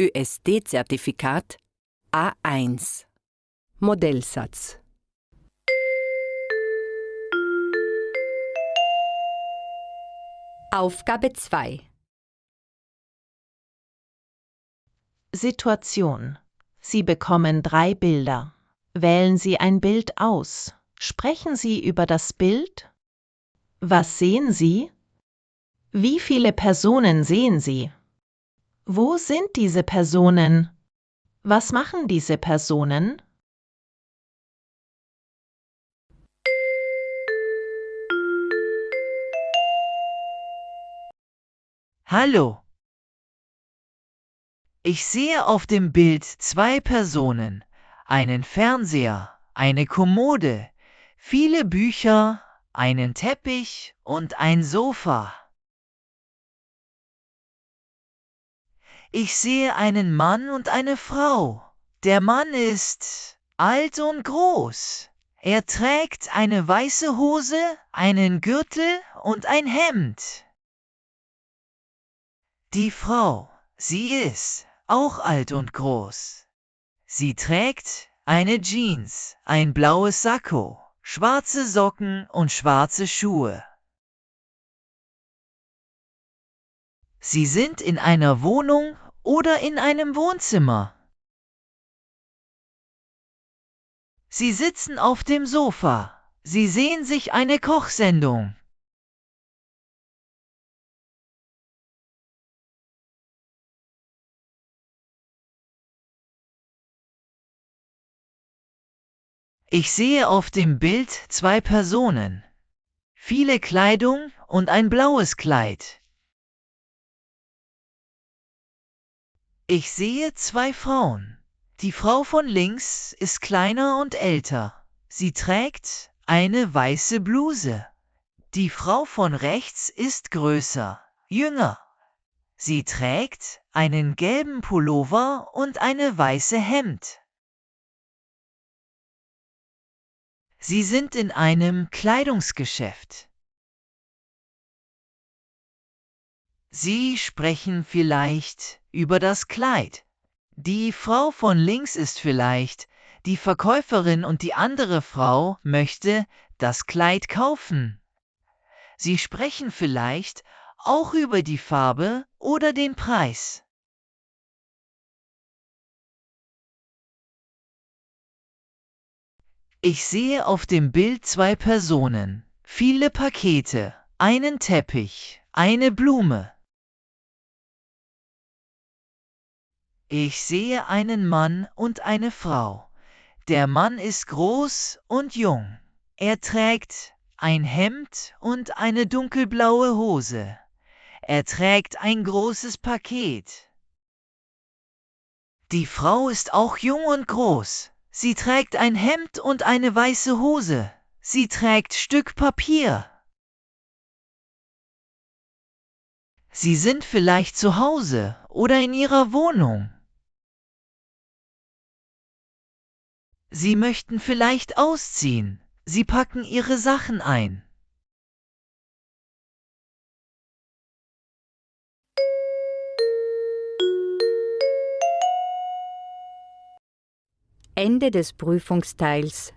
ÖSD-Zertifikat A1. Modellsatz. Aufgabe 2. Situation. Sie bekommen 3 Bilder. Wählen Sie ein Bild aus. Sprechen Sie über das Bild. Was sehen Sie? Wie viele Personen sehen Sie? Wo sind diese Personen? Was machen diese Personen? Hallo. Ich sehe auf dem Bild 2 Personen, einen Fernseher, eine Kommode, viele Bücher, einen Teppich und ein Sofa. Ich sehe einen Mann und eine Frau. Der Mann ist alt und groß. Er trägt eine weiße Hose, einen Gürtel und ein Hemd. Die Frau, sie ist auch alt und groß. Sie trägt eine Jeans, ein blaues Sakko, schwarze Socken und schwarze Schuhe. Sie sind in einer Wohnung oder in einem Wohnzimmer. Sie sitzen auf dem Sofa. Sie sehen sich eine Kochsendung. Ich sehe auf dem Bild 2 Personen, viele Kleidung und ein blaues Kleid. Ich sehe 2 Frauen. Die Frau von links ist kleiner und älter. Sie trägt eine weiße Bluse. Die Frau von rechts ist größer, jünger. Sie trägt einen gelben Pullover und eine weiße Hemd. Sie sind in einem Kleidungsgeschäft. Sie sprechen vielleicht über das Kleid. Die Frau von links ist vielleicht die Verkäuferin und die andere Frau möchte das Kleid kaufen. Sie sprechen vielleicht auch über die Farbe oder den Preis. Ich sehe auf dem Bild 2 Personen, viele Pakete, einen Teppich, eine Blume. Ich sehe einen Mann und eine Frau. Der Mann ist groß und jung. Er trägt ein Hemd und eine dunkelblaue Hose. Er trägt ein großes Paket. Die Frau ist auch jung und groß. Sie trägt ein Hemd und eine weiße Hose. Sie trägt Stück Papier. Sie sind vielleicht zu Hause oder in ihrer Wohnung. Sie möchten vielleicht ausziehen. Sie packen ihre Sachen ein. Ende des Prüfungsteils